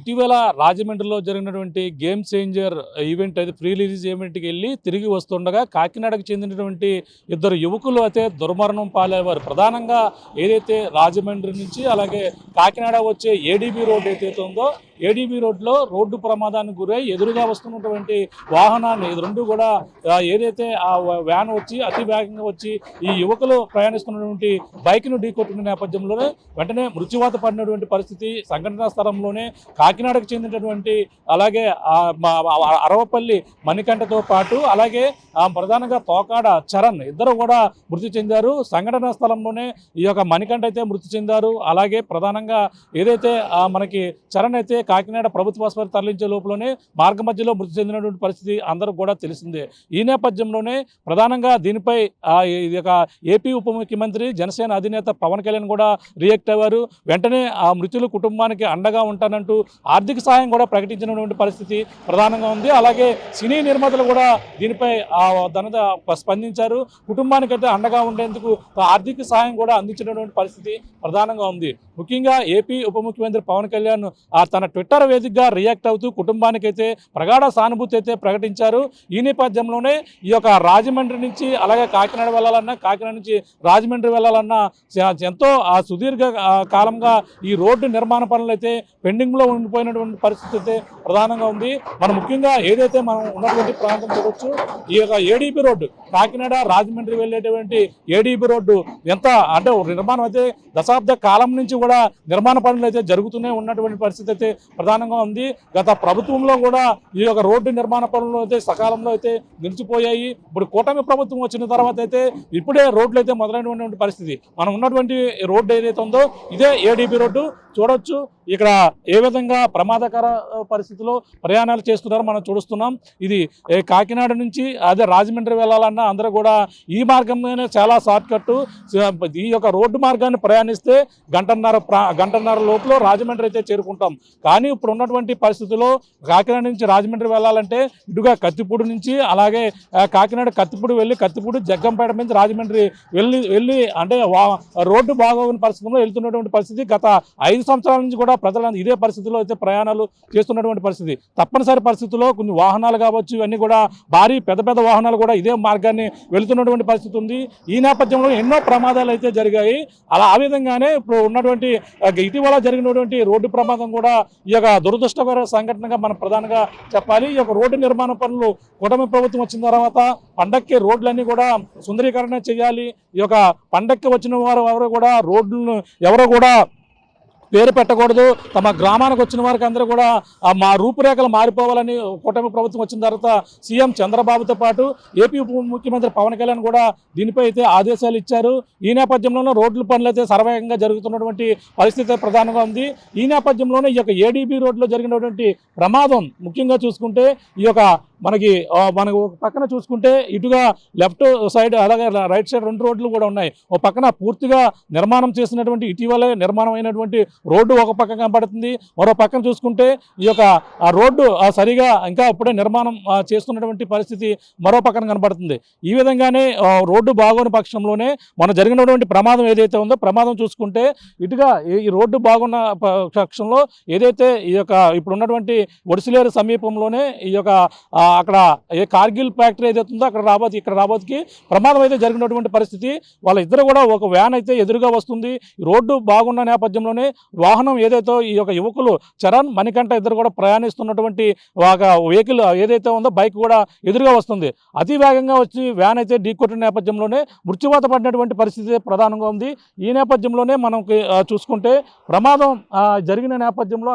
ఇటీవల రాజమండ్రిలో జరిగినటువంటి గేమ్ చేంజర్ ఈవెంట్ అయితే ప్రీ రిలీజ్ ఈవెంట్కి వెళ్ళి తిరిగి వస్తుండగా కాకినాడకు చెందినటువంటి ఇద్దరు యువకులు అయితే దుర్మరణం పాలయ్యారు. ప్రధానంగా ఏదైతే రాజమండ్రి నుంచి అలాగే కాకినాడ వచ్చే ఏడీబీ రోడ్ ఏదైతే ఉందో ఏడీబీ రోడ్లో రోడ్డు ప్రమాదానికి గురై ఎదురుగా వస్తున్నటువంటి వాహనాన్ని రెండు కూడా ఏదైతే ఆ వ్యాన్ వచ్చి అతి వేగంగా వచ్చి ఈ యువకులు ప్రయాణిస్తున్నటువంటి బైక్ను ఢీకొట్టిన నేపథ్యంలోనే వెంటనే మృత్యువాత పడినటువంటి పరిస్థితి సంఘటనా స్థలంలోనే కాకినాడకు చెందినటువంటి అలాగే అరవపల్లి మణికంఠతో పాటు అలాగే ప్రధానంగా తోకాడ చరణ్ ఇద్దరు కూడా మృతి చెందారు. సంఘటనా స్థలంలోనే ఈ యొక్క మణికంఠ అయితే మృతి చెందారు. అలాగే ప్రధానంగా ఏదైతే మనకి చరణ్ అయితే కాకినాడ ప్రభుత్వ ఆసుపత్రి తరలించే లోపలనే మార్గ మధ్యలో మృతి చెందినటువంటి పరిస్థితి అందరూ కూడా తెలిసిందే. ఈ నేపథ్యంలోనే ప్రధానంగా దీనిపై ఇది ఒక ఏపీ ఉప ముఖ్యమంత్రి జనసేన అధినేత పవన్ కళ్యాణ్ కూడా రియాక్ట్ అయ్యారు. వెంటనే ఆ మృతుల కుటుంబానికి అండగా ఉంటానంటూ ఆర్థిక సాయం కూడా ప్రకటించినటువంటి పరిస్థితి ప్రధానంగా ఉంది. అలాగే సినీ నిర్మాతలు కూడా దీనిపై స్పందించారు. కుటుంబానికైతే అండగా ఉండేందుకు ఆర్థిక సాయం కూడా అందించినటువంటి పరిస్థితి ప్రధానంగా ఉంది. ముఖ్యంగా ఏపీ ఉప ముఖ్యమంత్రి పవన్ కళ్యాణ్ తన ట్విట్టర్ వేదికగా రియాక్ట్ అవుతూ కుటుంబానికైతే ప్రగాఢ సానుభూతి అయితే ప్రకటించారు. ఈ నేపథ్యంలోనే ఈ యొక్క రాజమండ్రి నుంచి అలాగే కాకినాడ వెళ్ళాలన్నా కాకినాడ నుంచి రాజమండ్రి వెళ్ళాలన్నా ఎంతో సుదీర్ఘ కాలంగా ఈ రోడ్డు నిర్మాణ పనులు అయితే పెండింగ్లో ఉండిపోయినటువంటి పరిస్థితి అయితే ప్రధానంగా ఉంది. మనం ముఖ్యంగా ఏదైతే మనం ఉన్నటువంటి ప్రాంతం చూడొచ్చు, ఈ యొక్క ఏడీబీ రోడ్డు కాకినాడ రాజమండ్రి వెళ్ళేటువంటి ఏడీబీ రోడ్డు ఎంత అంటే నిర్మాణం అయితే దశాబ్ద కాలం నుంచి కూడా నిర్మాణ పనులు అయితే జరుగుతూనే ఉన్నటువంటి పరిస్థితి అయితే ప్రధానంగా ఉంది. గత ప్రభుత్వంలో కూడా ఈ యొక్క రోడ్డు నిర్మాణ పనులు అయితే సకాలంలో అయితే నిలిచిపోయాయి. ఇప్పుడు కూటమి ప్రభుత్వం వచ్చిన తర్వాత అయితే ఇప్పుడే రోడ్లు అయితే మొదలైనటువంటి పరిస్థితి. మనం ఉన్నటువంటి రోడ్డు ఏదైతే ఉందో ఇదే ఏడీబీ రోడ్డు చూడొచ్చు. ఇక్కడ ఏ విధంగా ప్రమాదకర పరిస్థితిలో ప్రయాణాలు చేస్తున్నారో మనం చూస్తున్నాం. ఇది కాకినాడ నుంచి అదే రాజమండ్రి వెళ్ళాలన్నా అందరూ కూడా ఈ మార్గంలోనే చాలా షార్ట్ కట్. ఈ యొక్క రోడ్డు మార్గాన్ని ప్రయాణిస్తే గంటన్నర లోపల రాజమండ్రి అయితే చేరుకుంటాం. కానీ ఇప్పుడు ఉన్నటువంటి పరిస్థితుల్లో కాకినాడ నుంచి రాజమండ్రి వెళ్ళాలంటే ఇటుగా కత్తిపూడి నుంచి అలాగే కాకినాడ కత్తిపూడి వెళ్ళి కత్తిపూడి జగ్గంపేట నుంచి రాజమండ్రి వెళ్ళి అంటే రోడ్డు బాగోని పరిస్థితుల్లో వెళ్తున్నటువంటి పరిస్థితి. గత 5 సంవత్సరాల నుంచి కూడా ప్రజలందరూ ఇదే పరిస్థితిలో అయితే ప్రయాణాలు చేస్తున్నటువంటి పరిస్థితి. తప్పనిసరి పరిస్థితుల్లో కొన్ని వాహనాలు కావచ్చు, ఇవన్నీ కూడా భారీ పెద్ద వాహనాలు కూడా ఇదే మార్గాన్ని వెళుతున్నటువంటి పరిస్థితి ఉంది. ఈ నేపథ్యంలో ఎన్నో ప్రమాదాలు అయితే జరిగాయి. ఆ విధంగానే ఇప్పుడు ఉన్నటువంటి ఇటీవల జరిగినటువంటి రోడ్డు ప్రమాదం కూడా ఈ యొక్క దురదృష్టకర సంఘటనగా మనం ప్రధానంగా చెప్పాలి. ఈ యొక్క రోడ్డు నిర్మాణ పనులు కూటమి ప్రభుత్వం వచ్చిన తర్వాత పండక్కి రోడ్లన్నీ కూడా సుందరీకరణ చేయాలి. ఈ యొక్క పండక్కి వచ్చిన వారు ఎవరు కూడా పేరు పెట్టకూడదు. తమ గ్రామానికి వచ్చిన వారికి అందరూ కూడా మా రూపురేఖలు మారిపోవాలని కూటమి ప్రభుత్వం వచ్చిన తర్వాత సీఎం చంద్రబాబుతో పాటు ఏపీ ఉప ముఖ్యమంత్రి పవన్ కళ్యాణ్ కూడా దీనిపై అయితే ఆదేశాలు ఇచ్చారు. ఈ నేపథ్యంలోనే రోడ్ల పనులు అయితే సర్వేగంగా జరుగుతున్నటువంటి పరిస్థితి ప్రధానంగా ఉంది. ఈ నేపథ్యంలోనే ఈ యొక్క ఏడీబీ రోడ్లో జరిగినటువంటి ప్రమాదం ముఖ్యంగా చూసుకుంటే ఈ యొక్క మనకు పక్కన చూసుకుంటే ఇటుగా లెఫ్ట్ సైడ్ అలాగే రైట్ సైడ్ 2 రోడ్లు కూడా ఉన్నాయి. ఒక పక్కన పూర్తిగా నిర్మాణం చేసినటువంటి ఇటీవలే నిర్మాణం అయినటువంటి రోడ్డు ఒక పక్క కనబడుతుంది. మరో పక్కన చూసుకుంటే ఈ యొక్క రోడ్డు సరిగా ఇంకా ఇప్పుడే నిర్మాణం చేస్తున్నటువంటి పరిస్థితి మరో పక్కన కనబడుతుంది. ఈ విధంగానే రోడ్డు బాగోని పక్షంలోనే మన జరిగినటువంటి ప్రమాదం ఏదైతే ఉందో ప్రమాదం చూసుకుంటే ఇటుగా ఈ రోడ్డు బాగున్న పక్షంలో ఏదైతే ఈ యొక్క ఇప్పుడు ఉన్నటువంటి ఒడిసిలేరు సమీపంలోనే ఈ యొక్క అక్కడ కార్గిల్ ఫ్యాక్టరీ ఏదైతే ఉందో ఇక్కడ రాబోతుకి ప్రమాదం అయితే జరిగినటువంటి పరిస్థితి. వాళ్ళ ఇద్దరు కూడా ఒక వ్యాన్ అయితే ఎదురుగా వస్తుంది. రోడ్డు బాగున్న నేపథ్యంలోనే వాహనం ఏదైతే ఈ యొక్క యువకులు చరణ్ మణికంఠ ఇద్దరు కూడా ప్రయాణిస్తున్నటువంటి ఒక వెహికల్ ఏదైతే ఉందో బైక్ కూడా ఎదురుగా వస్తుంది. అతి వేగంగా వచ్చి వ్యాన్ అయితే ఢీకొట్టిన నేపథ్యంలోనే మృత్యువాత పడినటువంటి పరిస్థితి ప్రధానంగా ఉంది. ఈ నేపథ్యంలోనే మనం చూసుకుంటే ప్రమాదం జరిగిన నేపథ్యంలో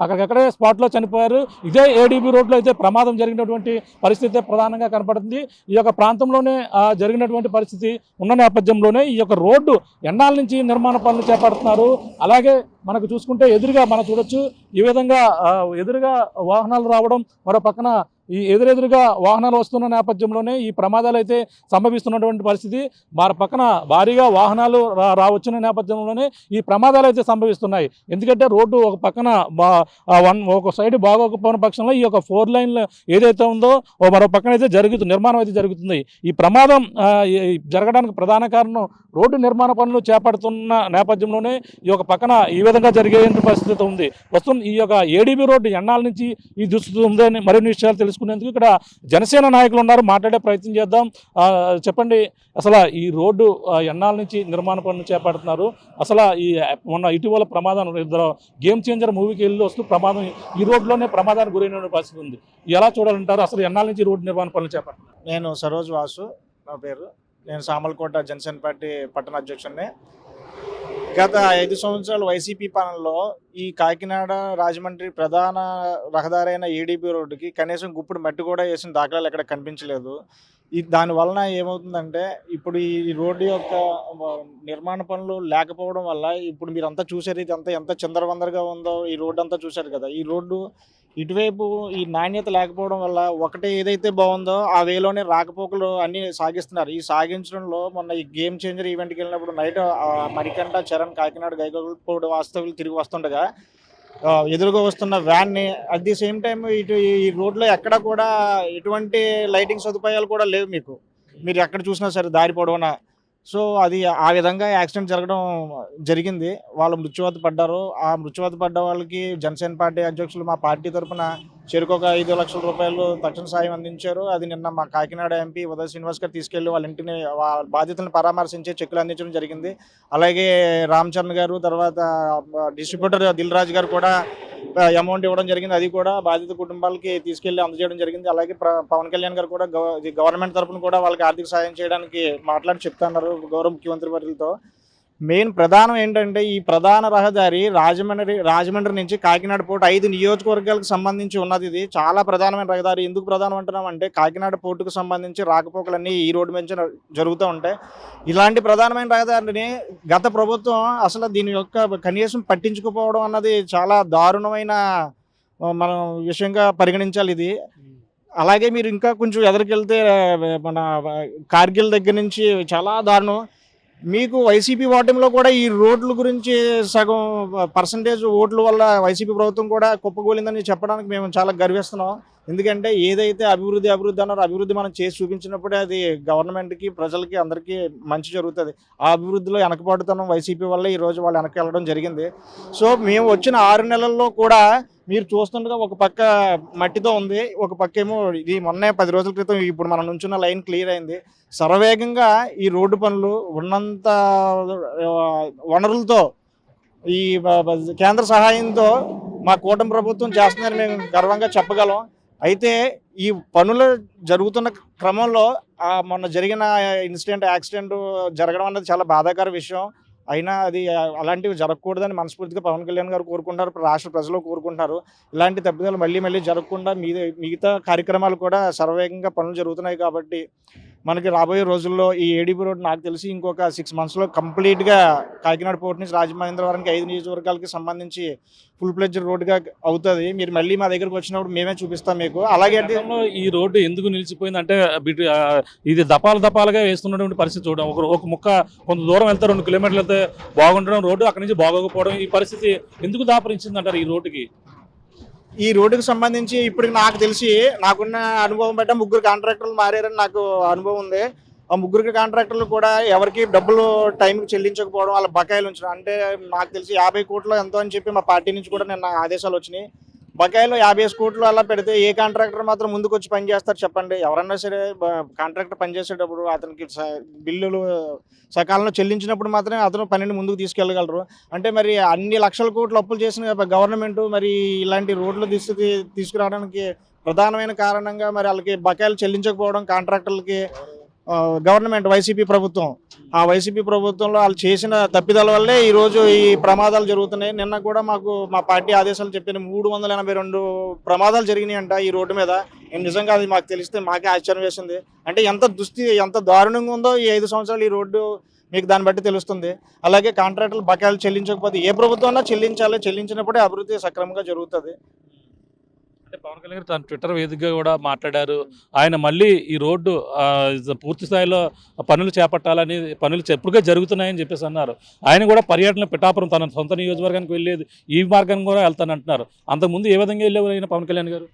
అక్కడెక్కడే స్పాట్లో చనిపోయారు. ఇదే ఏడీబీ రోడ్లో అయితే ప్రమాదం జరిగినటువంటి పరిస్థితి ప్రధానంగా కనపడుతుంది. ఈ యొక్క ప్రాంతంలోనే జరిగినటువంటి పరిస్థితి ఉన్న నేపథ్యంలోనే ఈ యొక్క రోడ్డు ఎన్నాళ్ళ నుంచి నిర్మాణ పనులు చేపడుతున్నారు. అలాగే మనకు చూసుకుంటే ఎదురుగా మనం చూడొచ్చు ఈ విధంగా ఎదురుగా వాహనాలు రావడం, మరో పక్కన ఈ ఎదురెదురుగా వాహనాలు వస్తున్న నేపథ్యంలోనే ఈ ప్రమాదాలు అయితే సంభవిస్తున్నటువంటి పరిస్థితి. వారి పక్కన భారీగా వాహనాలు రావచ్చిన నేపథ్యంలోనే ఈ ప్రమాదాలు అయితే సంభవిస్తున్నాయి. ఎందుకంటే రోడ్డు ఒక పక్కన ఒక సైడ్ బాగోకపోయిన పక్షంలో ఈ యొక్క 4 లైన్లు ఏదైతే ఉందో మరో పక్కన అయితే నిర్మాణం అయితే జరుగుతుంది. ఈ ప్రమాదం జరగడానికి ప్రధాన కారణం రోడ్డు నిర్మాణ పనులు చేపడుతున్న నేపథ్యంలోనే ఈ యొక్క పక్కన ఈ విధంగా జరిగే పరిస్థితి ఉంది. ప్రస్తుతం ఈ యొక్క ఏడీబీ రోడ్డు ఎన్నాళ్ళ నుంచి ఈ దుస్థితి ఉందని మరిన్ని విషయాలు తెలుసుకునేందుకు ఇక్కడ జనసేన నాయకులు ఉన్నారు, మాట్లాడే ప్రయత్నం చేద్దాం. చెప్పండి, అసలు ఈ రోడ్డు ఎన్నాళ్ళ నుంచి నిర్మాణ పనులు చేపడుతున్నారు? అసలు మొన్న ఇటీవల ప్రమాదం ఇద్దరు గేమ్ చేంజర్ మూవీకి వెళ్ళి వస్తూ ప్రమాదం ఈ రోడ్లోనే ప్రమాదానికి గురైన పరిస్థితి ఉంది. ఎలా చూడాలంటారు? అసలు ఎన్నాళ్ళ నుంచి రోడ్డు నిర్మాణ పనులు చేపడుతున్నారు? నేను సరోజ్ వాసు నా పేరు. నేను సామర్లకోట జనసేన పార్టీ పట్టణ అధ్యక్షుడిని. గత 5 సంవత్సరాలు వైసీపీ పాలనలో ఈ కాకినాడ రాజమండ్రి ప్రధాన రహదారి అయిన ఏడీబీ రోడ్డుకి కనీసం గుప్పుడు మట్టి కూడా వేసిన దాఖలాలు ఎక్కడ కనిపించలేదు. దాని వలన ఏమవుతుందంటే ఇప్పుడు ఈ రోడ్డు యొక్క నిర్మాణ పనులు లేకపోవడం వల్ల ఇప్పుడు మీరంతా చూసారు ఇదంతా ఎంత చిందరవందరగా ఉందో. ఈ రోడ్డు అంతా చూశారు కదా. ఈ రోడ్డు ఇటువైపు ఈ నాణ్యత లేకపోవడం వల్ల ఒకటి ఏదైతే బాగుందో ఆ వేలోనే రాకపోకలు అన్ని సాగిస్తున్నారు. ఈ సాగించడంలో మొన్న ఈ గేమ్ చేంజర్ ఈవెంట్కి వెళ్ళినప్పుడు నైట్ మణికంఠ, చరణ్ కాకినాడ గైగోల్పూడి వాస్తవ్యులు తిరిగి వస్తుండగా ఎదురుగా వస్తున్న వ్యాన్ని అట్ ది సేమ్ టైం ఇటు ఈ రోడ్లో ఎక్కడ కూడా ఎటువంటి లైటింగ్ సదుపాయాలు కూడా లేవు. మీరు ఎక్కడ చూసినా సరే దారి పొడవునా. సో అది ఆ విధంగా యాక్సిడెంట్ జరగడం జరిగింది. వాళ్ళు మృత్యువాత పడ్డారు. ఆ మృత్యువాత పడ్డ వాళ్ళకి జనసేన పార్టీ అధ్యక్షులు మా పార్టీ తరఫున చెరుకు 5 లక్షల రూపాయలు తక్షణ సాయం అందించారు. అది నిన్న మా కాకినాడ ఎంపీ ఉదయ్ శ్రీనివాస్ గారు తీసుకెళ్లి వాళ్ళ ఇంటిని బాధితులను పరామర్శించే చెక్కులు అందించడం జరిగింది. అలాగే రామ్ చరణ్ గారు, తర్వాత డిస్ట్రిబ్యూటర్ దిల్ రాజు గారు కూడా అమౌంట్ ఇవ్వడం జరిగింది. అది కూడా బాధిత కుటుంబాలకి తీసుకెళ్లి అందజేయడం జరిగింది. అలాగే పవన్ కళ్యాణ్ గారు కూడా గవర్నమెంట్ తరఫున కూడా వాళ్ళకి ఆర్థిక సాయం చేయడానికి మాట్లాడి చెప్తున్నారు గౌరవ ముఖ్యమంత్రి వర్యులతో. మెయిన్ ప్రధానం ఏంటంటే ఈ ప్రధాన రహదారి రాజమండ్రి నుంచి కాకినాడ పోర్టు 5 నియోజకవర్గాలకు సంబంధించి ఉన్నది. ఇది చాలా ప్రధానమైన రహదారి. ఎందుకు ప్రధానం అంటున్నామంటే కాకినాడ పోర్టుకు సంబంధించి రాకపోకలన్నీ ఈ రోడ్డు మీద జరుగుతూ ఉంటాయి. ఇలాంటి ప్రధానమైన రహదారిని గత ప్రభుత్వం అసలు దీని యొక్క కనీసం పట్టించుకోకపోవడం అన్నది చాలా దారుణమైన మనం విషయంగా పరిగణించాలి ఇది. అలాగే మీరు ఇంకా కొంచెం ఎదరికెళ్తే మన కార్గిల్ దగ్గర నుంచి చాలా దారుణం. మీకు వైసీపీ ఓటమిలో కూడా ఈ రోడ్ల గురించి సగం పర్సంటేజ్ ఓట్ల వల్ల వైసీపీ ప్రభుత్వం కూడా కుప్పగోలిందని చెప్పడానికి మేము చాలా గర్విస్తున్నాం. ఎందుకంటే ఏదైతే అభివృద్ధి అన్నారో అభివృద్ధి మనం చేసి చూపించినప్పుడే అది గవర్నమెంట్కి, ప్రజలకి, అందరికీ మంచి జరుగుతుంది. ఆ అభివృద్ధిలో వెనకబాటుతనం వైసీపీ వల్ల ఈరోజు వాళ్ళు వెనక్కి వెళ్ళడం జరిగింది. సో మేము వచ్చిన 6 నెలల్లో కూడా మీరు చూస్తుండగా ఒక పక్క మట్టితో ఉంది, ఒక పక్క ఏమో ఇది మొన్నే 10 రోజుల క్రితం ఇప్పుడు మనం నుంచున్న లైన్ క్లియర్ అయింది. శరవేగంగా ఈ రోడ్డు పనులు ఉన్నంత వనరులతో ఈ కేంద్ర సహాయంతో మా కూటమి ప్రభుత్వం చేస్తుందని మేము గర్వంగా చెప్పగలం. అయితే ఈ పనులు జరుగుతున్న క్రమంలో మొన్న జరిగిన యాక్సిడెంట్ జరగడం అనేది చాలా బాధాకర విషయం. అయినా అది అలాంటివి జరగకూడదని మనస్ఫూర్తిగా పవన్ కళ్యాణ్ గారు కోరుకుంటారు, రాష్ట్ర ప్రజలు కోరుకుంటారు. ఇలాంటి తప్పిదాలు మళ్ళీ జరగకుండా మిగతా కార్యక్రమాలు కూడా శరవేగంగా పనులు జరుగుతున్నాయి. కాబట్టి మనకి రాబోయే రోజుల్లో ఈ ఏడీబీ రోడ్ నాకు తెలిసి ఇంకొక 6 monthsలో కంప్లీట్గా కాకినాడ పోర్ట్ నుంచి రాజమహేంద్రవరంకి 5 నియోజకవర్గాలకి సంబంధించి ఫుల్ ఫ్లెడ్జ్డ్ రోడ్గా అవుతుంది. మీరు మళ్ళీ మా దగ్గరకు వచ్చినప్పుడు మేమే చూపిస్తాం మీకు. అలాగే ఈ రోడ్డు ఎందుకు నిలిచిపోయింది అంటే ఇది దపాలుగా వేస్తున్నటువంటి పరిస్థితి చూడడం. ఒక ముక్క కొంత దూరం వెళ్తే 2 కిలోమీటర్లు వెళ్తే బాగుండడం, రోడ్డు అక్కడి నుంచి బాగోకపోవడం, ఈ పరిస్థితి ఎందుకు దాపరించింది అంటారు ఈ రోడ్డుకి? ఈ రోడ్డుకి సంబంధించి ఇప్పుడు నాకు తెలిసి నాకున్న అనుభవం బట్టి 3 కాంట్రాక్టర్లు మారారని నాకు అనుభవం ఉంది. ఆ 3 కాంట్రాక్టర్లు కూడా ఎవరికి డబ్బులు టైంకి చెల్లించకపోవడం, వాళ్ళ బకాయిలు ఉంచడం. అంటే నాకు తెలిసి 50 కోట్లు ఎంతో అని చెప్పి మా పార్టీ నుంచి కూడా నిన్న ఆదేశాలు వచ్చినాయి. బకాయిలో 50 కోట్లు అలా పెడితే ఏ కాంట్రాక్టర్ మాత్రం ముందుకు వచ్చి పని చేస్తారు చెప్పండి? ఎవరన్నా సరే కాంట్రాక్టర్ పనిచేసేటప్పుడు అతనికి బిల్లులు సకాలంలో చెల్లించినప్పుడు మాత్రమే అతను పనిని ముందుకు తీసుకెళ్ళగలరు. అంటే మరి అన్ని లక్షల కోట్లు అప్పులు చేసిన గవర్నమెంట్ మరి ఇలాంటి రోడ్లు తీసుకురావడానికి ప్రధానమైన కారణంగా మరి వాళ్ళకి బకాయిలు చెల్లించకపోవడం కాంట్రాక్టర్లకి గవర్నమెంట్ వైసీపీ ప్రభుత్వం. ఆ వైసీపీ ప్రభుత్వంలో వాళ్ళు చేసిన తప్పిదాల వల్లే ఈరోజు ఈ ప్రమాదాలు జరుగుతున్నాయి. నిన్న కూడా మా పార్టీ ఆదేశాలు చెప్పిన 382 ప్రమాదాలు జరిగినాయి అంట ఈ రోడ్డు మీద. నిజంగా అది మాకు తెలిస్తే మాకే ఆశ్చర్యం వేసింది. అంటే ఎంత దారుణంగా ఉందో ఈ 5 సంవత్సరాలు ఈ రోడ్డు మీకు దాన్ని బట్టి తెలుస్తుంది. అలాగే కాంట్రాక్టర్లు బకాయిలు చెల్లించకపోతే ఏ ప్రభుత్వం చెల్లించాలి, చెల్లించినప్పుడే అభివృద్ధి సక్రమంగా జరుగుతుంది. అంటే పవన్ కళ్యాణ్ గారు తన ట్విట్టర్ వేదికగా కూడా మాట్లాడారు. ఆయన మళ్ళీ ఈ రోడ్డు పూర్తి స్థాయిలో పనులు చేపట్టాలని, పనులు ఎప్పుడుగా జరుగుతున్నాయని చెప్పేసి అన్నారు. ఆయన కూడా పర్యటన పిఠాపురం తన సొంత నియోజకవర్గానికి వెళ్ళేది ఈ మార్గం కూడా వెళ్తానంటున్నారు. అంతకుముందు ఏ విధంగా వెళ్ళేవారు ఆయన పవన్ కళ్యాణ్ గారు?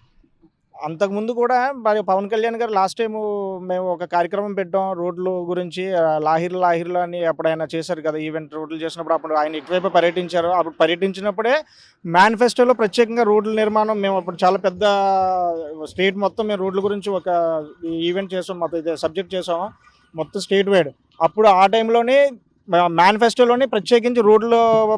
అంతకుముందు కూడా మరి పవన్ కళ్యాణ్ గారు లాస్ట్ టైము మేము ఒక కార్యక్రమం పెట్టాం రోడ్లు గురించి. లాహిర్లు అని ఎప్పుడైనా చేశారు కదా ఈవెంట్, రోడ్లు చేసినప్పుడు అప్పుడు ఆయన ఇటువైపు పర్యటించారు. అప్పుడు పర్యటించినప్పుడే మేనిఫెస్టోలో ప్రత్యేకంగా రోడ్ల నిర్మాణం మేము అప్పుడు చాలా పెద్ద స్టేట్ మొత్తం మేము రోడ్ల గురించి ఒక ఈవెంట్ చేసాం, మొత్తం ఇదే సబ్జెక్ట్ చేసాము మొత్తం స్టేట్ వైడ్. అప్పుడు ఆ టైంలోనే మేనిఫెస్టోలోని ప్రత్యేకించి రోడ్ల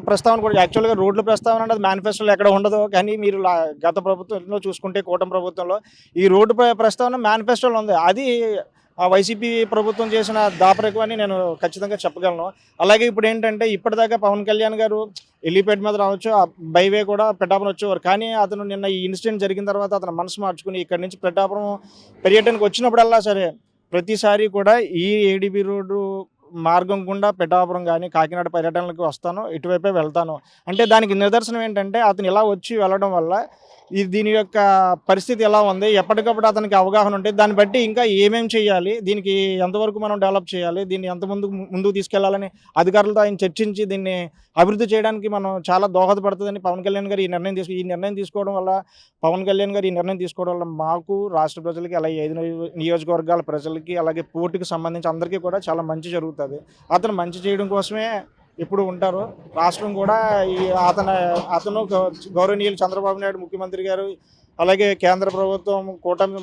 ప్రస్తావన కూడా, యాక్చువల్గా రోడ్ల ప్రస్తావన అనేది మేనిఫెస్టోలో ఎక్కడ ఉండదు. కానీ మీరు గత ప్రభుత్వంలో చూసుకుంటే కూటమి ప్రభుత్వంలో ఈ రోడ్డు ప్రస్తావన మేనిఫెస్టోలో ఉంది. అది ఆ వైసీపీ ప్రభుత్వం చేసిన దాపరికం అని నేను ఖచ్చితంగా చెప్పగలను. అలాగే ఇప్పుడు ఏంటంటే ఇప్పటిదాకా పవన్ కళ్యాణ్ గారు ఎలిపేట్ మీద రావచ్చు, ఆ బైవే కూడా పిఠాపురం వచ్చేవారు. కానీ అతను నిన్న ఈ ఇన్సిడెంట్ జరిగిన తర్వాత అతను మనసు మార్చుకుని ఇక్కడి నుంచి పిఠాపురం పర్యటనకు వచ్చినప్పుడల్లా సరే ప్రతిసారి కూడా ఈ ఏడీబీ రోడ్డు మార్గం గుండా పిఠాపురం కానీ కాకినాడ పర్యటనలకు వస్తాను, ఇటువైపే వెళ్తాను అంటే దానికి నిదర్శనం ఏంటంటే అతను ఇలా వచ్చి వెళ్ళడం వల్ల దీని యొక్క పరిస్థితి ఎలా ఉంది, ఎప్పటికప్పుడు అతనికి అవగాహన ఉంటే దాన్ని బట్టి ఇంకా ఏమేమి చేయాలి, దీనికి ఎంతవరకు మనం డెవలప్ చేయాలి, దీన్ని ఎంత ముందుకు తీసుకెళ్లాలని అధికారులతో ఆయన చర్చించి దీన్ని అభివృద్ధి చేయడానికి మనం చాలా దోహదపడుతుందని పవన్ కళ్యాణ్ గారు ఈ నిర్ణయం తీసుకోవడం వల్ల మాకు రాష్ట్ర ప్రజలకి అలాగే 5 నియోజకవర్గాల ప్రజలకి అలాగే పోర్టుకి సంబంధించి అందరికీ కూడా చాలా మంచి జరుగుతుంది. అతను మంచి చేయడం కోసమే ఎప్పుడు ఉంటారు. రాష్ట్రం కూడా అతను గౌరవనీయులు చంద్రబాబు నాయుడు ముఖ్యమంత్రి గారు అలాగే కేంద్ర ప్రభుత్వం కూటమి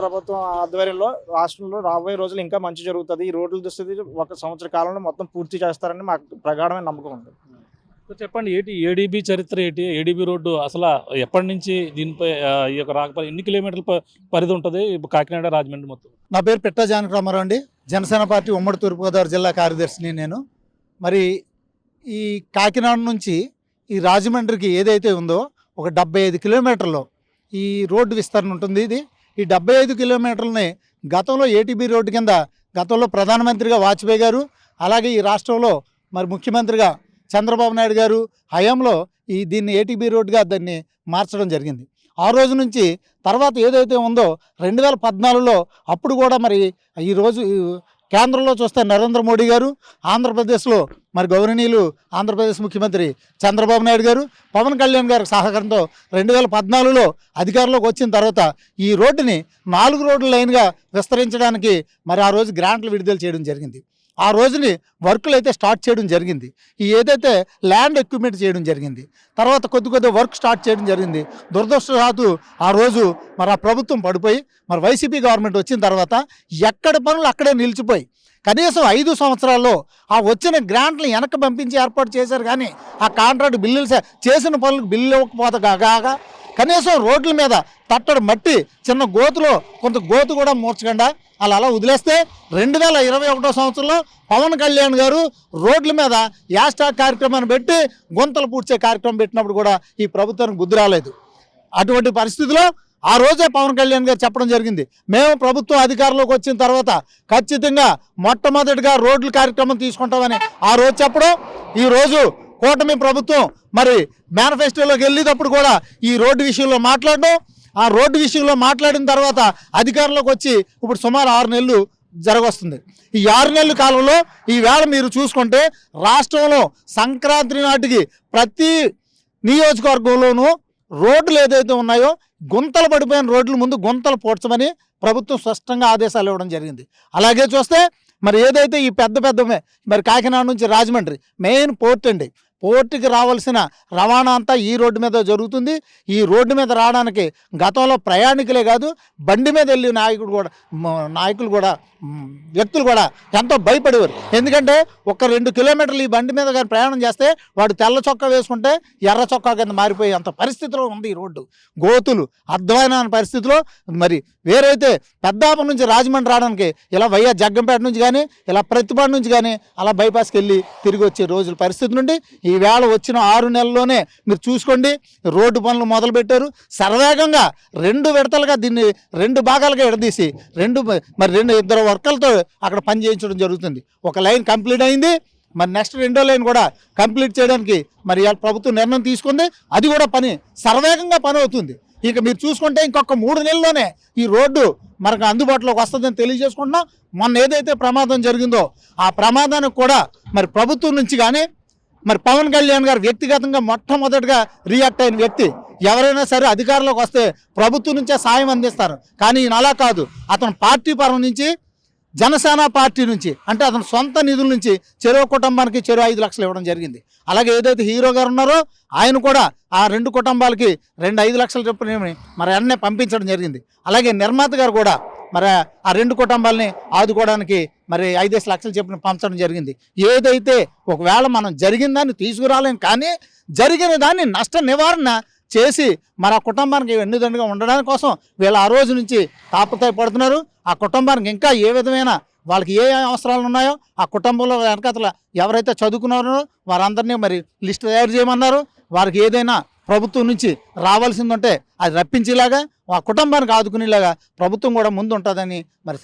ప్రభుత్వం ఆధ్వర్యంలో రాష్ట్రంలో రాబోయే రోజులు ఇంకా మంచి జరుగుతుంది. ఈ రోడ్ల దుస్థితి 1 సంవత్సర కాలంలో మొత్తం పూర్తి చేస్తారని మాకు ప్రగాఢమైన నమ్మకం ఉంది. చెప్పండి, ఏడీబీ చరిత్ర ఏంటి? ఏడీబీ రోడ్డు అసలు ఎప్పటి నుంచి దీనిపై ఈ యొక్క రాకపోతే ఎన్ని కిలోమీటర్ల పరిధి ఉంటుంది కాకినాడ రాజమండ్రి మొత్తం? నా పేరు పిట్టా జానకి రామారావు అండి. జనసేన పార్టీ ఉమ్మడి తూర్పుగోదావరి జిల్లా కార్యదర్శిని నేను. మరి ఈ కాకినాడ నుంచి ఈ రాజమండ్రికి ఏదైతే ఉందో ఒక 75 కిలోమీటర్లు ఈ రోడ్డు విస్తరణ ఉంటుంది. ఈ 75 కిలోమీటర్లని గతంలో ఏటీబీ రోడ్డు కింద గతంలో ప్రధానమంత్రిగా వాజ్పేయి గారు అలాగే ఈ రాష్ట్రంలో మరి ముఖ్యమంత్రిగా చంద్రబాబు నాయుడు గారు హయాంలో దీన్ని ఏటీబీ రోడ్డుగా దాన్ని మార్చడం జరిగింది. ఆ రోజు నుంచి తర్వాత ఏదైతే ఉందో 2014లో అప్పుడు కూడా మరి ఈరోజు కేంద్రంలో చూస్తే నరేంద్ర మోడీ గారు, ఆంధ్రప్రదేశ్లో మరి గౌరవనీయులు ఆంధ్రప్రదేశ్ ముఖ్యమంత్రి చంద్రబాబు నాయుడు గారు, పవన్ కళ్యాణ్ గారి సహకారంతో 2014లో అధికారంలోకి వచ్చిన తర్వాత ఈ రోడ్డుని 4 రోడ్ల లైన్గా విస్తరించడానికి మరి ఆ రోజు గ్రాంట్లు విడుదల చేయడం జరిగింది. ఆ రోజుని వర్కులు అయితే స్టార్ట్ చేయడం జరిగింది. ఏదైతే ల్యాండ్ ఎక్విప్మెంట్ చేయడం జరిగింది, తర్వాత కొద్ది వర్క్ స్టార్ట్ చేయడం జరిగింది. దురదృష్టవశాత్తు ఆ రోజు మరి ఆ ప్రభుత్వం పడిపోయి మరి వైసీపీ గవర్నమెంట్ వచ్చిన తర్వాత ఎక్కడి పనులు అక్కడే నిలిచిపోయి కనీసం 5 సంవత్సరాల్లో ఆ వచ్చిన గ్రాంట్లను వెనక్కి పంపించి ఏర్పాటు చేశారు. కానీ ఆ కాంట్రాక్ట్ బిల్లులు చేసిన పనులకు బిల్లు ఇవ్వకపోతే కాగా కనీసం రోడ్ల మీద తట్టడి మట్టి చిన్న గోతులో కొంత గోతు కూడా మూర్చకుండా అలా వదిలేస్తే 2021 సంవత్సరంలో పవన్ కళ్యాణ్ గారు రోడ్ల మీద యాస్టాక్ కార్యక్రమాన్ని పెట్టి గుంతలు పూడ్చే కార్యక్రమం పెట్టినప్పుడు కూడా ఈ ప్రభుత్వానికి బుద్ధి రాలేదు. అటువంటి పరిస్థితిలో ఆ రోజే పవన్ కళ్యాణ్ గారు చెప్పడం జరిగింది, మేము ప్రభుత్వం అధికారంలోకి వచ్చిన తర్వాత ఖచ్చితంగా మొట్టమొదటిగా రోడ్ల కార్యక్రమం తీసుకుంటామని ఆ రోజు చెప్పడం. ఈరోజు కూటమి ప్రభుత్వం మరి మేనిఫెస్టోలోకి వెళ్ళేటప్పుడు కూడా ఈ రోడ్డు విషయంలో మాట్లాడడం, ఆ రోడ్డు విషయంలో మాట్లాడిన తర్వాత అధికారంలోకి వచ్చి ఇప్పుడు సుమారు 6 నెలలు జరగొస్తుంది. ఈ 6 నెలల కాలంలో ఈవేళ మీరు చూసుకుంటే రాష్ట్రంలో సంక్రాంతి నాటికి ప్రతి నియోజకవర్గంలోనూ రోడ్లు ఏదైతే ఉన్నాయో గుంతలు పడిపోయిన రోడ్ల ముందు గుంతలు పోడ్చమని ప్రభుత్వం స్పష్టంగా ఆదేశాలు ఇవ్వడం జరిగింది. అలాగే చూస్తే మరి ఏదైతే ఈ పెద్ద మరి కాకినాడ నుంచి రాజమండ్రి మెయిన్ పోర్ట్ అండి, పోర్టుకి రావాల్సిన రవాణా అంతా ఈ రోడ్డు మీద జరుగుతుంది. ఈ రోడ్డు మీద రావడానికి గతంలో ప్రయాణికులే కాదు బండి మీద వెళ్ళి నాయకులు కూడా వ్యక్తులు కూడా ఎంతో భయపడేవారు. ఎందుకంటే 1-2 కిలోమీటర్లు ఈ బండి మీద కానీ ప్రయాణం చేస్తే వాడు తెల్ల చొక్కా వేసుకుంటే ఎర్ర చొక్కా కింద మారిపోయే అంత పరిస్థితిలో ఉంది ఈ రోడ్డు. గోతులు అర్థమైన పరిస్థితిలో మరి వేరైతే పెద్దాపురం నుంచి రాజమండ్రి రావడానికి ఇలా వయ్యా జగ్గంపేట నుంచి కానీ ఇలా ప్రతిపాడు నుంచి కానీ అలా బైపాస్కి వెళ్ళి తిరిగి వచ్చే రోజుల పరిస్థితి నుండి ఈవేళ వచ్చిన 6 నెలల్లోనే మీరు చూసుకోండి రోడ్డు పనులు మొదలుపెట్టారు. సర్వేగంగా 2 విడతలుగా దీన్ని 2 భాగాలుగా విడదీసి 2 వర్కర్లతో అక్కడ పని చేయించడం జరుగుతుంది. ఒక లైన్ కంప్లీట్ అయింది, మరి నెక్స్ట్ 2వ లైన్ కూడా కంప్లీట్ చేయడానికి మరి ప్రభుత్వం నిర్ణయం తీసుకుంది. అది కూడా పని సర్వేగంగా పని అవుతుంది. ఇక మీరు చూసుకుంటే ఇంకొక 3 నెలల్లోనే ఈ రోడ్డు మనకు అందుబాటులోకి వస్తుందని తెలియజేసుకుంటున్నాం. మొన్న ఏదైతే ప్రమాదం జరిగిందో ఆ ప్రమాదానికి కూడా మరి ప్రభుత్వం నుంచి కానీ మరి పవన్ కళ్యాణ్ గారు వ్యక్తిగతంగా మొట్టమొదటిగా రియాక్ట్ అయిన వ్యక్తి. ఎవరైనా సరే అధికారంలోకి వస్తే ప్రభుత్వం నుంచే సాయం అందిస్తారు, కానీ ఈయన అలా కాదు. అతను పార్టీ పరం నుంచి, జనసేన పార్టీ నుంచి, అంటే అతని సొంత నిధుల నుంచి చెరో కుటుంబానికి చెరో 5 లక్షలు ఇవ్వడం జరిగింది. అలాగే ఏదైతే హీరో గారు ఉన్నారో ఆయన కూడా ఆ 2 కుటుంబాలకి 5 లక్షల చొప్పున మరి అన్నే పంపించడం జరిగింది. అలాగే నిర్మాత గారు కూడా మరి ఆ 2 కుటుంబాలని ఆదుకోవడానికి మరి 5 లక్షలు చొప్పున పంచడం జరిగింది. ఏదైతే ఒకవేళ మనం జరిగిన దాన్ని తీసుకురాలేం, కానీ జరిగిన దాన్ని నష్ట నివారణ చేసి మరి ఆ కుటుంబానికి వెన్నుదండుగా ఉండడానికి కోసం వీళ్ళు ఆ రోజు నుంచి తాపత్రయపడుతున్నారు. ఆ కుటుంబానికి ఇంకా ఏ విధమైన వాళ్ళకి ఏ అవసరాలు ఉన్నాయో ఆ కుటుంబంలో వెనకతల ఎవరైతే చదువుకున్నారో వారందరినీ మరి లిస్ట్ తయారు చేయమన్నారు. వారికి ఏదైనా ప్రభుత్వం నుంచి రావాల్సింది ఉంటే అది రప్పించేలాగా ఆ కుటుంబానికి ఆదుకునేలాగా ప్రభుత్వం కూడా ముందు ఉంటుందని మరి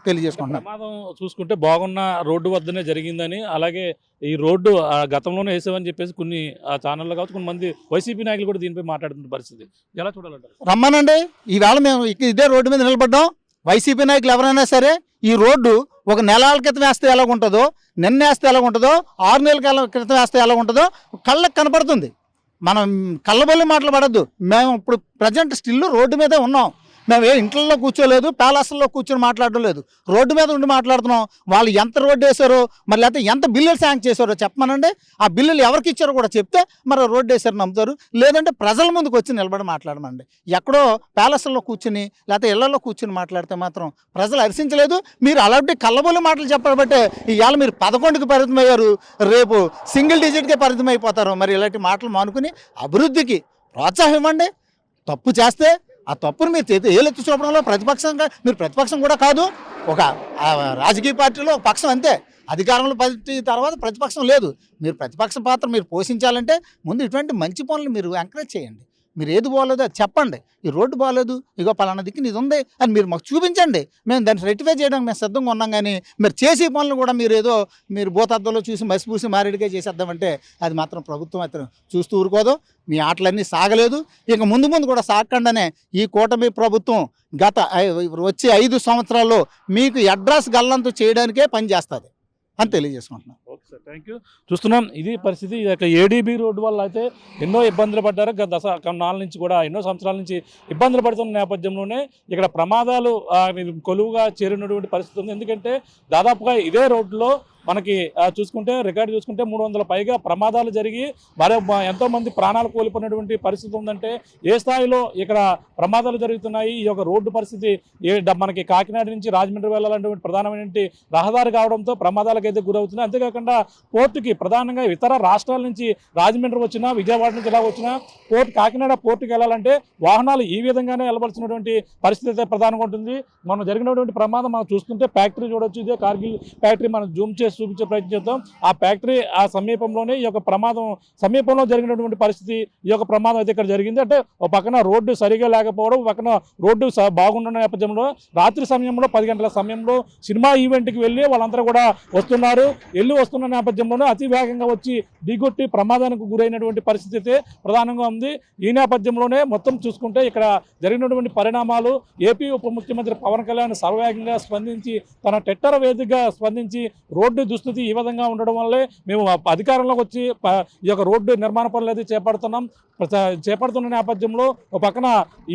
తెలియజేసుకుంటున్నాం. ప్రమాదం చూసుకుంటే బాగున్న రోడ్డు వద్దనే జరిగిందని, అలాగే ఈ రోడ్డు గతంలోనే వేసామని చెప్పేసి కొన్ని ఛానల్లో కావచ్చు కొంతమంది వైసీపీ నాయకులు కూడా దీనిపై మాట్లాడుతున్న పరిస్థితి ఎలా చూడాలంటారు? రమ్మనండి, ఈవేళ మేము ఇదే రోడ్డు మీద నిలబడ్డాం. వైసీపీ నాయకులు ఎవరైనా సరే ఈ రోడ్డు ఒక నెలల క్రితం వేస్తే ఎలా ఉంటుందో, నిన్న వేస్తే ఎలా ఉంటుందో, 6 నెలల క్రితం వేస్తే ఎలా ఉంటుందో కళ్ళకు కనపడుతుంది. మనం కళ్ళబొల్లి మాట్లాడద్దు. మేము ఇప్పుడు ప్రజెంట్ స్టిల్ రోడ్డు మీదే ఉన్నాం. మేము ఇంట్లో కూర్చోలేదు, ప్యాలెస్లో కూర్చొని మాట్లాడడం లేదు, రోడ్డు మీద ఉండి మాట్లాడుతున్నాం. వాళ్ళు ఎంత రోడ్డు వేసారో మరి లేకపోతే ఎంత బిల్లులు శాంక్షన్ చేశారో చెప్పమనండి. ఆ బిల్లులు ఎవరికి ఇచ్చారో కూడా చెప్తే మరి రోడ్డు వేసారు నమ్ముతారు. లేదంటే ప్రజల ముందుకు వచ్చి నిలబడి మాట్లాడమండి. ఎక్కడో ప్యాలెస్లో కూర్చుని లేకపోతే ఇళ్లలో కూర్చుని మాట్లాడితే మాత్రం ప్రజలు హర్షించలేదు. మీరు అలాంటి కళ్ళబొల్లి మాటలు చెప్పబట్టే ఇవాళ మీరు 11కి పరిమితం అయ్యారు, రేపు సింగిల్ డిజిట్కే పరిమితం అయిపోతారు. మరి ఇలాంటి మాటలు మానుకుని అభివృద్ధికి ప్రోత్సాహం ఇవ్వండి. తప్పు చేస్తే ఆ తప్పును మీరు ఏలెత్తి చూపడంలో ప్రతిపక్షంగా మీరు ప్రతిపక్షం కూడా కాదు, ఒక రాజకీయ పార్టీలో ఒక పక్షం అంతే. అధికారంలో తర్వాత ప్రతిపక్షం లేదు. మీరు ప్రతిపక్ష పాత్ర మీరు పోషించాలంటే ముందు ఇటువంటి మంచి పనులు మీరు ఎంకరేజ్ చేయండి. మీరు ఏది బాగోలేదు అది చెప్పండి. ఈ రోడ్డు బాగోలేదు, ఇగో పలానా దిక్కు ఇది ఉంది అని మీరు మాకు చూపించండి. మేము దాన్ని రెక్టిఫై చేయడానికి మేము సిద్ధంగా ఉన్నాం. కానీ మీరు చేసే పనులు కూడా మీరు భూతద్దంలో చూసి మసిపూసి మారేడుగా చేసేద్దామంటే అది మాత్రం ప్రభుత్వం అయితే చూస్తూ ఊరుకోదు. మీ ఆటలన్నీ సాగలేదు, ఇక ముందు ముందు కూడా సాగకుండానే ఈ కూటమి ప్రభుత్వం వచ్చే 5 సంవత్సరాల్లో మీకు అడ్రస్ గల్లంతు చేయడానికే పనిచేస్తుంది అని తెలియజేసుకుంటున్నాం. Okay sir, thank you. చూస్తున్నాం ఇది పరిస్థితి. ఇక ఏడీబీ రోడ్డు వల్ల అయితే ఎన్నో ఇబ్బందులు పడ్డారు. గత 4 నుంచి కూడా ఎన్నో సంవత్సరాల నుంచి ఇబ్బందులు పడుతున్న నేపథ్యంలోనే ఇక్కడ ప్రమాదాలు కొలువుగా చేరినటువంటి పరిస్థితి ఉంది. ఎందుకంటే దాదాపుగా ఇదే రోడ్డులో మనకి చూసుకుంటే రికార్డు చూసుకుంటే 300 పైగా ప్రమాదాలు జరిగి ఎంతోమంది ప్రాణాలు కోల్పోయినటువంటి పరిస్థితి ఉందంటే ఏ స్థాయిలో ఇక్కడ ప్రమాదాలు జరుగుతున్నాయి. ఈ యొక్క రోడ్డు పరిస్థితి మనకి కాకినాడ నుంచి రాజమండ్రి వెళ్ళాలంటే ప్రధానమైనటువంటి రహదారి కావడంతో ప్రమాదాలకు అయితే గురవుతున్నాయి. అంతేకాకుండా పోర్టుకి ప్రధానంగా ఇతర రాష్ట్రాల నుంచి రాజమండ్రి వచ్చినా, విజయవాడ నుంచి ఇలా వచ్చినా కాకినాడ పోర్టుకి వెళ్ళాలంటే వాహనాలు ఈ విధంగానే వెళ్ళవలసినటువంటి పరిస్థితి అయితే ప్రధానంగా ఉంటుంది. మనం జరిగినటువంటి ప్రమాదం మనం చూస్తుంటే ఫ్యాక్టరీ చూడొచ్చు. ఇదే కార్గిల్ ఫ్యాక్టరీ మనం జూమ్ చేసి చూపించే ప్రయత్నం చేద్దాం. ఆ ఫ్యాక్టరీ ఆ సమీపంలోనే ఈ యొక్క ప్రమాదం సమీపంలో జరిగినటువంటి పరిస్థితి ఈ యొక్క ప్రమాదం అయితే ఇక్కడ జరిగింది. అంటే ఒక పక్కన రోడ్డు సరిగా లేకపోవడం, పక్కన రోడ్డు బాగున్న నేపథ్యంలో రాత్రి సమయంలో 10 గంటల సమయంలో సినిమా ఈవెంట్కి వెళ్ళి వాళ్ళందరూ కూడా వస్తున్న నేపథ్యంలోనే అతి వేగంగా వచ్చి ఢీకొట్టి ప్రమాదానికి గురైనటువంటి పరిస్థితి అయితే ప్రధానంగా ఉంది. ఈ నేపథ్యంలోనే మొత్తం చూసుకుంటే ఇక్కడ జరిగినటువంటి పరిణామాలు ఏపీ ఉప ముఖ్యమంత్రి పవన్ కళ్యాణ్ సర్వవేగంగా స్పందించి తన ట్విట్టర్ వేదికగా స్పందించి రోడ్డు దుస్థితి ఈ విధంగా ఉండడం వల్లే మేము అధికారంలోకి వచ్చి ఈ యొక్క రోడ్డు నిర్మాణ పనులు అయితే చేపడుతున్న నేపథ్యంలో ఒక పక్కన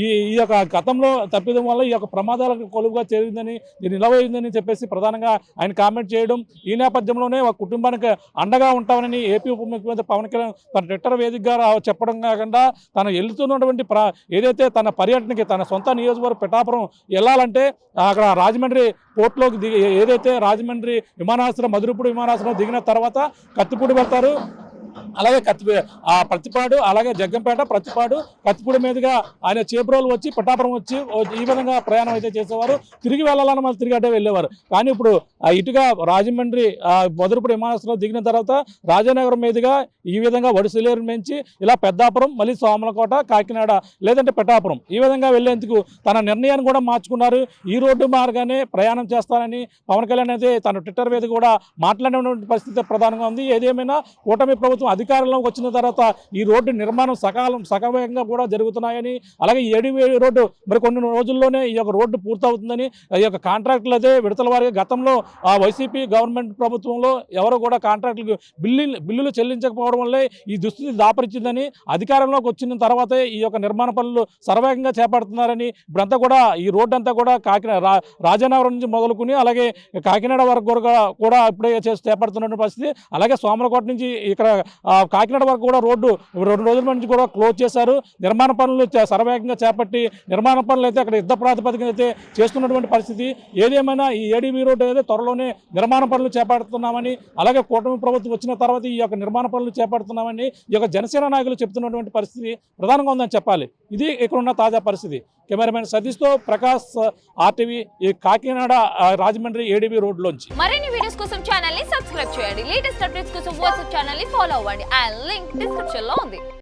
ఈ యొక్క గతంలో తప్పిదం వల్ల ఈ యొక్క ప్రమాదాలకు కొలువుగా చేరిందని దీన్ని నిలవైందని చెప్పేసి ప్రధానంగా ఆయన కామెంట్ చేయడం. ఈ నేపథ్యంలోనే ఒక కుటుంబానికి అండగా ఉంటామని ఏపీ ఉప ముఖ్యమంత్రి పవన్ కళ్యాణ్ తన ట్విట్టర్ వేదికగా చెప్పడం కాకుండా తను వెళ్తున్నటువంటి ఏదైతే తన పర్యటనకి తన సొంత నియోజకవర్గ పిఠాపురం వెళ్ళాలంటే అక్కడ రాజమండ్రి పోర్టులోకి ఏదైతే రాజమండ్రి విమానాశ్రయం మధురపూడి విమానాశ్రయం దిగిన తర్వాత కత్తిపూడి వెళ్తారు. అలాగే ప్రతిపాడు, అలాగే జగ్గంపేట, ప్రతిపాడు, కత్తిపూడి మీదుగా ఆయన చేబ్రోలు వచ్చి పిఠాపురం వచ్చి ఈ విధంగా ప్రయాణం అయితే చేసేవారు. తిరిగి వెళ్ళాలని మళ్ళీ తిరిగి అడ్డే వెళ్ళేవారు. కానీ ఇప్పుడు ఇటుగా రాజమండ్రి మధురపూడి విమానాశ్రయం దిగిన తర్వాత రాజానగరం మీదుగా ఈ విధంగా వడిసలేరు నుంచి ఇలా పెద్దాపురం, మళ్ళీ సోమలకోట, కాకినాడ లేదంటే పిఠాపురం ఈ విధంగా వెళ్లేందుకు తన నిర్ణయాన్ని కూడా మార్చుకున్నారు. ఈ రోడ్డు మార్గానే ప్రయాణం చేస్తానని పవన్ కళ్యాణ్ అయితే తన ట్విట్టర్ మీద కూడా మాట్లాడినటువంటి పరిస్థితి ప్రధానంగా ఉంది. ఏదేమైనా కూటమి ప్రభుత్వం ప్రభుత్వం అధికారంలోకి వచ్చిన తర్వాత ఈ రోడ్డు నిర్మాణం సగవేగంగా కూడా జరుగుతున్నాయని, అలాగే ఈ ఏడీబీ రోడ్డు మరి కొన్ని రోజుల్లోనే ఈ యొక్క రోడ్డు పూర్తవుతుందని ఈ యొక్క కాంట్రాక్టులు అయితే విడతల వారిగా గతంలో వైసీపీ గవర్నమెంట్ ప్రభుత్వంలో ఎవరు కూడా కాంట్రాక్టులకు బిల్లులు చెల్లించకపోవడం వల్లే ఈ దుస్థితి దాపరిచిందని, అధికారంలోకి వచ్చిన తర్వాతే ఈ యొక్క నిర్మాణ పనులు సర్వేగంగా చేపడుతున్నారని, ఇప్పుడంతా కూడా ఈ రోడ్డు అంతా కూడా రాజానగరం నుంచి మొదలుకుని అలాగే కాకినాడ వరకు కూడా ఇప్పుడే చేపడుతున్న పరిస్థితి. అలాగే సోమలకోట నుంచి ఇక్కడ కాకినాడ వరకు కూడా రోడ్డు 2 రోజుల నుంచి కూడా క్లోజ్ చేశారు. నిర్మాణ పనులు సర్వేగంగా చేపట్టి నిర్మాణ పనులు అయితే అక్కడ యుద్ధ ప్రాతిపదికన అయితే చేస్తున్నటువంటి పరిస్థితి. ఏదేమైనా ఈ ఏడీబీ రోడ్డు అయితే త్వరలోనే నిర్మాణ పనులు చేపడుతున్నామని, అలాగే కూటమి ప్రభుత్వం వచ్చిన తర్వాత ఈ యొక్క నిర్మాణ పనులు చేపడుతున్నామని ఈ యొక్క జనసేన నాయకులు చెప్తున్నటువంటి పరిస్థితి ప్రధానంగా ఉందని చెప్పాలి. ఇది ఇక్కడున్న తాజా పరిస్థితి. కెమెరామెన్ సతీష్తో ప్రకాష్, RTV, ఈ కాకినాడ రాజమండ్రి ఏడీబీ రోడ్లోంచి. మరిన్ని వీడియోస్ కోసం ఛానల్ ని సబ్స్క్రైబ్ చేయండి. లేటెస్ట్ అప్డేట్స్ కోసం వాట్సాప్ ఛానల్ ని ఫాలో అవ్వండి. ఆ లింక్ డిస్క్రిప్షన్ లో ఉంది.